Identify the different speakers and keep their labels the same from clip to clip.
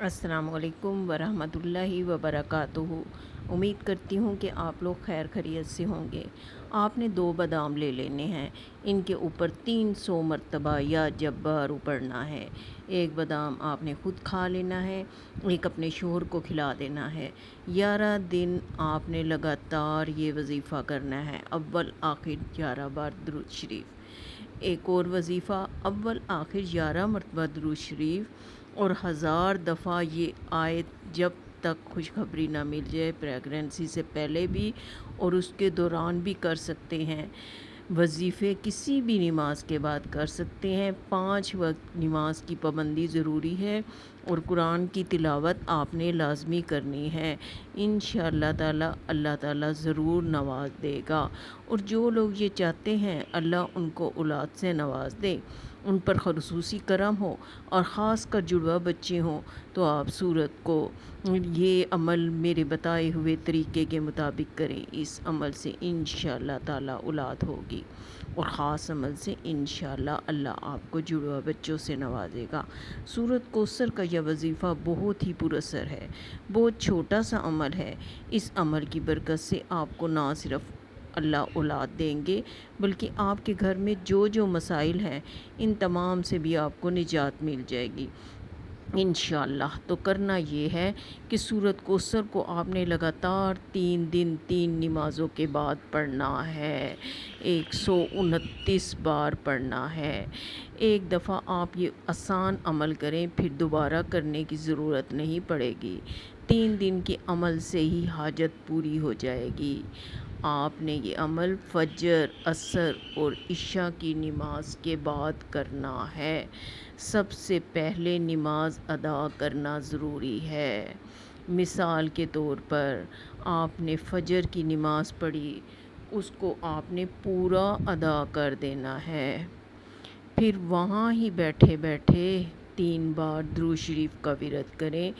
Speaker 1: السلام علیکم ورحمۃ اللہ وبرکاتہ۔ امید کرتی ہوں کہ آپ لوگ خیر خیریت سے ہوں گے۔ آپ نے 2 بادام لے لینے ہیں، ان کے اوپر 300 مرتبہ یا جبار پڑھنا ہے۔ ایک بادام آپ نے خود کھا لینا ہے، ایک اپنے شوہر کو کھلا دینا ہے۔ 11 دن آپ نے لگاتار یہ وظیفہ کرنا ہے، اول آخر 11 بار درود شریف۔ ایک اور وظیفہ، اول آخر 11 مرتبہ درود شریف اور 1000 دفعہ یہ آیت جب تک خوشخبری نہ مل جائے، پریگننسی سے پہلے بھی اور اس کے دوران بھی کر سکتے ہیں۔ وظیفے کسی بھی نماز کے بعد کر سکتے ہیں۔ 5 وقت نماز کی پابندی ضروری ہے اور قرآن کی تلاوت آپ نے لازمی کرنی ہے۔ انشاءاللہ تعالی اللہ تعالی ضرور نواز دے گا، اور جو لوگ یہ چاہتے ہیں اللہ ان کو اولاد سے نواز دے، ان پر خصوصی کرم ہو، اور خاص کر جڑواں بچے ہوں، تو آپ سورت کو یہ عمل میرے بتائے ہوئے طریقے کے مطابق کریں۔ اس عمل سے انشاءاللہ تعالی اولاد ہوگی، اور خاص عمل سے انشاءاللہ اللہ آپ کو جڑواں بچوں سے نوازے گا۔ سورت کوثر کا یہ وظیفہ بہت ہی پر اثر ہے، بہت چھوٹا سا عمل ہے۔ اس عمل کی برکت سے آپ کو نہ صرف اللہ اولاد دیں گے، بلکہ آپ کے گھر میں جو جو مسائل ہیں ان تمام سے بھی آپ کو نجات مل جائے گی انشاءاللہ۔ تو کرنا یہ ہے کہ سورت کوثر کو آپ نے لگاتار 3 دن 3 نمازوں کے بعد پڑھنا ہے، 129 بار پڑھنا ہے۔ ایک دفعہ آپ یہ آسان عمل کریں، پھر دوبارہ کرنے کی ضرورت نہیں پڑے گی۔ 3 دن کے عمل سے ہی حاجت پوری ہو جائے گی۔ آپ نے یہ عمل فجر، عصر اور عشاء کی نماز کے بعد کرنا ہے۔ سب سے پہلے نماز ادا کرنا ضروری ہے۔ مثال کے طور پر آپ نے فجر کی نماز پڑھی، اس کو آپ نے پورا ادا کر دینا ہے۔ پھر وہاں ہی بیٹھے بیٹھے 3 بار درود شریف کا ورد کریں۔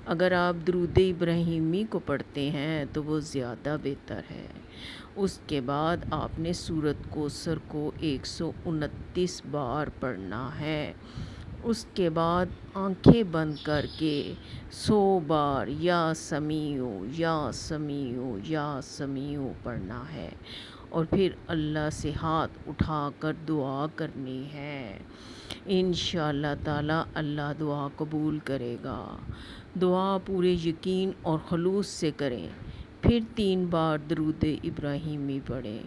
Speaker 1: اگر آپ درود ابراہیمی کو پڑھتے ہیں تو وہ زیادہ بہتر ہے۔ اس کے بعد آپ نے سورت کوثر کو 129 بار پڑھنا ہے۔ اس کے بعد آنکھیں بند کر کے 100 بار یا سمیع یا سمیع یا سمیع پڑھنا ہے، اور پھر اللہ سے ہاتھ اٹھا کر دعا کرنی ہے۔ انشاءاللہ تعالی اللہ دعا قبول کرے گا۔ دعا پورے یقین اور خلوص سے کریں، پھر 3 بار درود ابراہیمی پڑھیں۔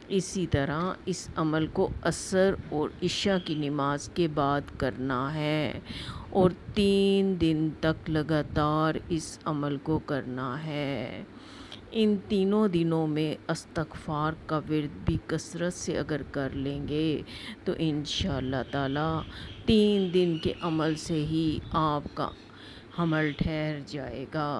Speaker 1: اسی طرح اس عمل کو عصر اور عشاء کی نماز کے بعد کرنا ہے، اور 3 دن تک لگاتار اس عمل کو کرنا ہے۔ ان تینوں دنوں میں استغفار کا ورد بھی کثرت سے اگر کر لیں گے تو انشاءاللہ تعالی 3 دن کے عمل سے ہی آپ کا حمل ٹھہر جائے گا۔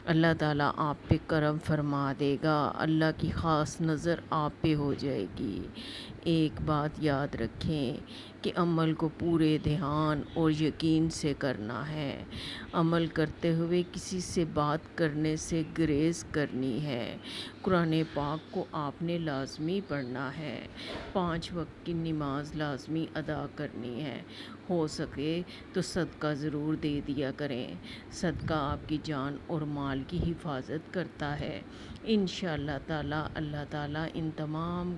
Speaker 1: اللہ تعالیٰ آپ پہ کرم فرما دے گا، اللہ کی خاص نظر آپ پہ ہو جائے گی۔ ایک بات یاد رکھیں کہ عمل کو پورے دھیان اور یقین سے کرنا ہے۔ عمل کرتے ہوئے کسی سے بات کرنے سے گریز کرنی ہے۔ قرآن پاک کو آپ نے لازمی پڑھنا ہے۔ 5 وقت کی نماز لازمی ادا کرنی ہے۔ ہو سکے تو صدقہ ضرور دے دیا کریں۔ صدقہ آپ کی جان اور مال کی حفاظت کرتا ہے۔ انشاءاللہ تعالی اللہ تعالی ان تمام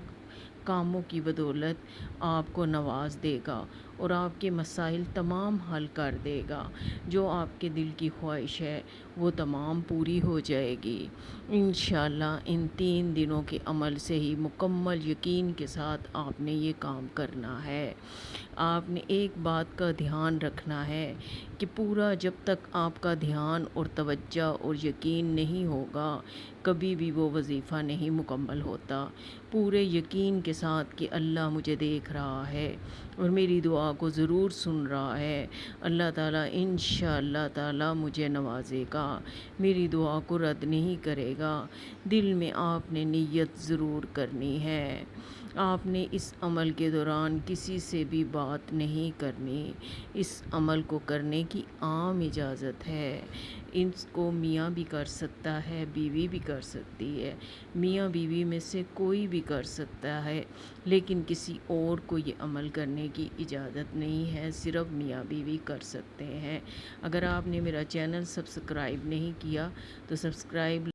Speaker 1: کاموں کی بدولت آپ کو نواز دے گا، اور آپ کے مسائل تمام حل کر دے گا۔ جو آپ کے دل کی خواہش ہے وہ تمام پوری ہو جائے گی انشاءاللہ۔ ان 3 دنوں کے عمل سے ہی مکمل یقین کے ساتھ آپ نے یہ کام کرنا ہے۔ آپ نے ایک بات کا دھیان رکھنا ہے کہ پورا جب تک آپ کا دھیان اور توجہ اور یقین نہیں ہوگا، کبھی بھی وہ وظیفہ نہیں مکمل ہوتا۔ پورے یقین کے ساتھ کہ اللہ مجھے دیکھ رہا ہے اور میری دعا کو ضرور سن رہا ہے، اللہ تعالیٰ انشاءاللہ تعالیٰ مجھے نوازے گا، میری دعا کو رد نہیں کرے گا۔ دل میں آپ نے نیت ضرور کرنی ہے۔ آپ نے اس عمل کے دوران کسی سے بھی بات نہیں کرنی۔ اس عمل کو کرنے کی عام اجازت ہے۔ اس کو میاں بھی کر سکتا ہے، بیوی بھی کر سکتی ہے، میاں بیوی میں سے کوئی بھی کر سکتا ہے، لیکن کسی اور کو یہ عمل کرنے کرنے کی اجازت نہیں ہے، صرف میاں بیوی کر سکتے ہیں۔ اگر آپ نے میرا چینل سبسکرائب نہیں کیا تو سبسکرائب